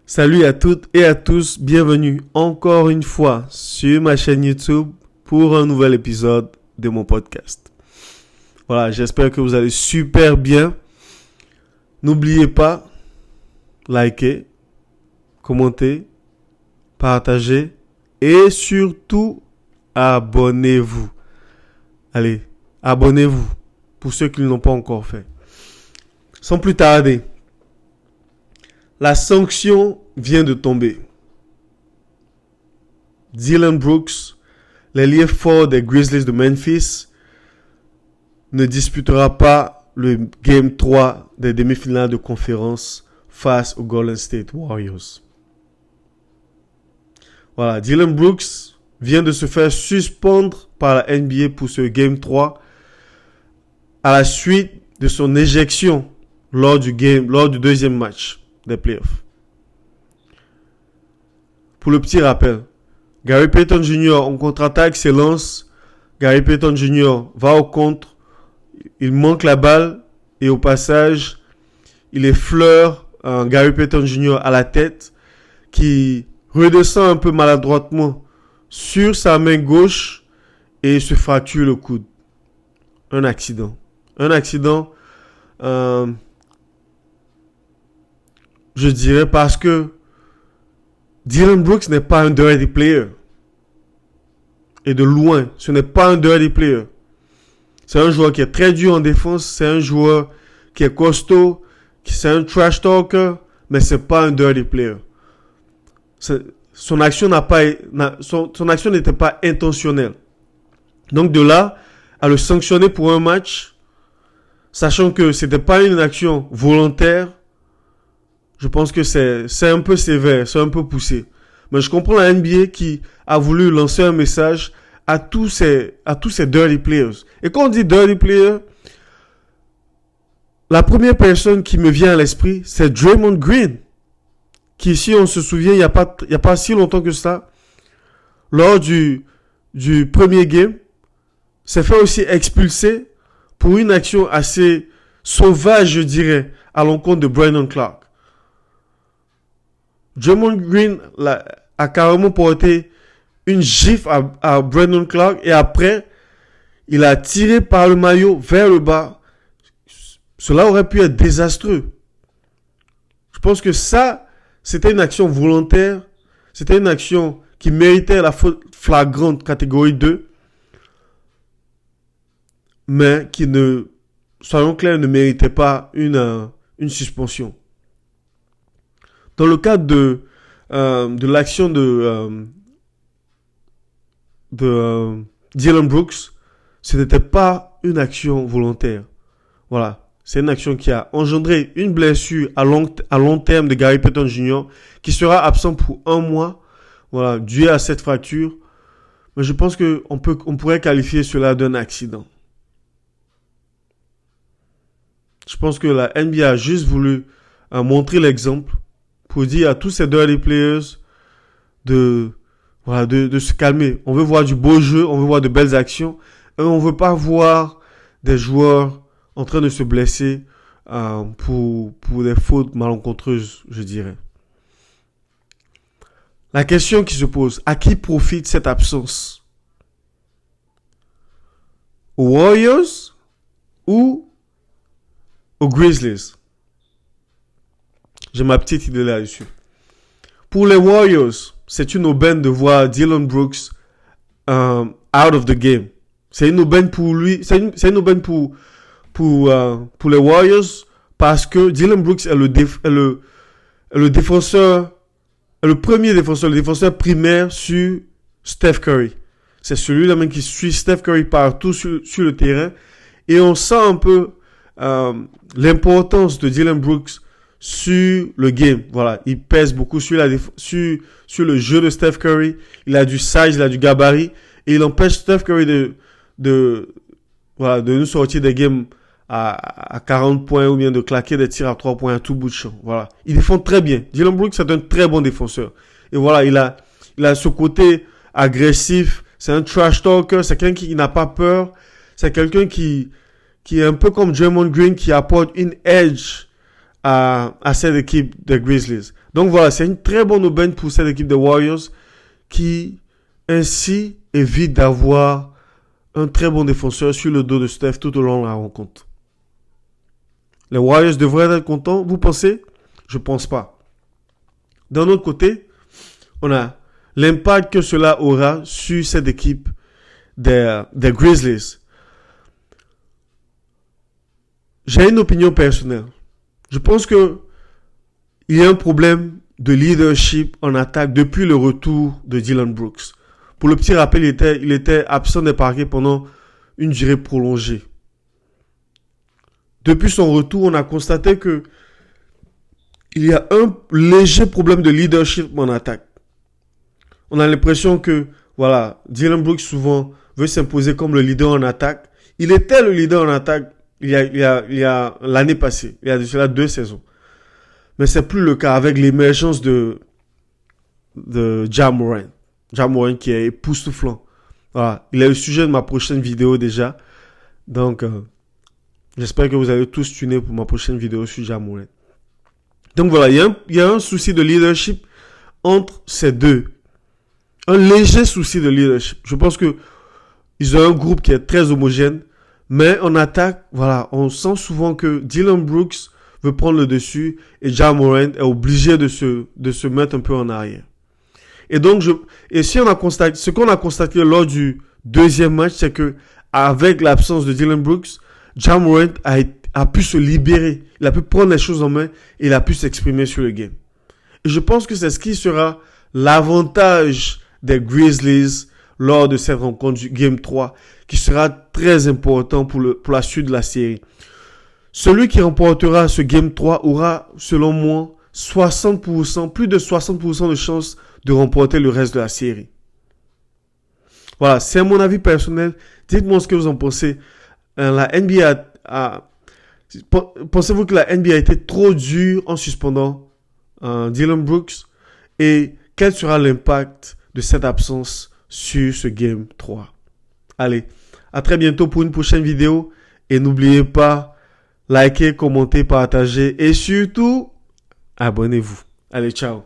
Salut à toutes et à tous, bienvenue encore une fois sur ma chaîne YouTube pour un nouvel épisode de mon podcast. Voilà, j'espère que vous allez super bien. N'oubliez pas, likez, commentez, partagez et surtout, abonnez-vous. Allez, abonnez-vous pour ceux qui ne l'ont pas encore fait. Sans plus tarder, la sanction vient de tomber. Dillon Brooks, l'ailier fort des Grizzlies de Memphis, ne disputera pas le Game 3 des demi-finales de conférence face aux Golden State Warriors. Voilà, Dillon Brooks vient de se faire suspendre par la NBA pour ce Game 3 à la suite de son éjection lors du deuxième match des playoffs. Pour le petit rappel, Gary Payton Jr. en contre-attaque s'élance. Gary Payton Jr. va au contre. Il manque la balle et au passage, il effleure Gary Payton Jr. à la tête qui redescend un peu maladroitement sur sa main gauche et se fracture le coude. Un accident. Je dirais parce que Dillon Brooks n'est pas un dirty player. Et de loin, ce n'est pas un dirty player. C'est un joueur qui est très dur en défense. C'est un joueur qui est costaud. C'est un trash talker. Mais c'est pas un dirty player. Son action n'était pas intentionnelle. Donc de là, à le sanctionner pour un match, sachant que c'était pas une action volontaire, je pense que c'est un peu sévère, c'est un peu poussé. Mais je comprends la NBA qui a voulu lancer un message à tous ces dirty players. Et quand on dit dirty player, la première personne qui me vient à l'esprit, c'est Draymond Green, qui, si on se souvient, il y a pas si longtemps que ça, lors du premier game, s'est fait aussi expulser pour une action assez sauvage, je dirais, à l'encontre de Brandon Clark. Draymond Green a carrément porté une gifle à Brandon Clark et après, il a tiré par le maillot vers le bas. Cela aurait pu être désastreux. Je pense que ça, c'était une action volontaire. C'était une action qui méritait la faute flagrante catégorie 2. Mais qui soyons clairs, ne méritait pas une suspension. Dans le cadre de l'action de Dillon Brooks, ce n'était pas une action volontaire. Voilà. C'est une action qui a engendré une blessure à long terme de Gary Payton Jr. qui sera absent pour 1 mois. Voilà, dû à cette fracture. Mais je pense qu'on pourrait qualifier cela d'un accident. Je pense que la NBA a juste voulu montrer l'exemple pour dire à tous ces dirty players de se calmer. On veut voir du beau jeu, on veut voir de belles actions. Et on veut pas voir des joueurs en train de se blesser pour des fautes malencontreuses, je dirais. La question qui se pose, à qui profite cette absence? Aux Warriors ou aux Grizzlies? J'ai ma petite idée là-dessus. Pour les Warriors, c'est une aubaine de voir Dillon Brooks out of the game. C'est une aubaine pour lui. C'est une aubaine pour les Warriors parce que Dillon Brooks est le défenseur, le premier défenseur, le défenseur primaire sur Steph Curry. C'est celui-là même qui suit Steph Curry partout sur le terrain. Et on sent un peu l'importance de Dillon Brooks sur le game. Voilà, il pèse beaucoup sur le jeu de Steph Curry. Il a du size, il a du gabarit et il empêche Steph Curry de nous sortir des games à 40 points ou bien de claquer des tirs à 3 points à tout bout de champ. Voilà, il défend très bien. Dillon Brooks c'est un très bon défenseur. Et voilà, il a ce côté agressif, c'est un trash talker, c'est quelqu'un qui n'a pas peur, c'est quelqu'un qui est un peu comme Draymond Green qui apporte une edge à cette équipe des Grizzlies. Donc voilà, c'est une très bonne aubaine pour cette équipe des Warriors qui ainsi évite d'avoir un très bon défenseur sur le dos de Steph tout au long de la rencontre. Les Warriors devraient être contents, vous pensez? Je pense pas. D'un autre côté, on a l'impact que cela aura sur cette équipe des Grizzlies. J'ai une opinion personnelle. Je pense que il y a un problème de leadership en attaque depuis le retour de Dillon Brooks. Pour le petit rappel, il était absent des parquets pendant une durée prolongée. Depuis son retour, on a constaté que il y a un léger problème de leadership en attaque. On a l'impression que, voilà, Dillon Brooks souvent veut s'imposer comme le leader en attaque. Il était le leader en attaque il y a l'année passée, il y a de cela 2 saisons. Mais c'est plus le cas avec l'émergence de Ja Morant. Ja Morant qui est époustouflant. Voilà, il est le sujet de ma prochaine vidéo déjà. Donc, j'espère que vous avez tous tuné pour ma prochaine vidéo sur Ja Morant. Donc voilà, il y a un souci de leadership entre ces deux. Un léger souci de leadership. Je pense que ils ont un groupe qui est très homogène. Mais en attaque, voilà, on sent souvent que Dillon Brooks veut prendre le dessus et Ja Morant est obligé de se mettre un peu en arrière. Et donc, ce qu'on a constaté lors du deuxième match, c'est que avec l'absence de Dillon Brooks, Ja Morant a pu se libérer. Il a pu prendre les choses en main et il a pu s'exprimer sur le game. Et je pense que c'est ce qui sera l'avantage des Grizzlies lors de cette rencontre du Game 3, qui sera très important pour la suite de la série. Celui qui remportera ce Game 3 aura, selon moi, 60%, plus de 60% de chances de remporter le reste de la série. Voilà, c'est mon avis personnel. Dites-moi ce que vous en pensez. La NBA pensez-vous que la NBA a été trop dure en suspendant Dillon Brooks? Et quel sera l'impact de cette absence sur ce Game 3? Allez, à très bientôt pour une prochaine vidéo. Et n'oubliez pas, likez, commentez, partagez et surtout, abonnez-vous. Allez, ciao.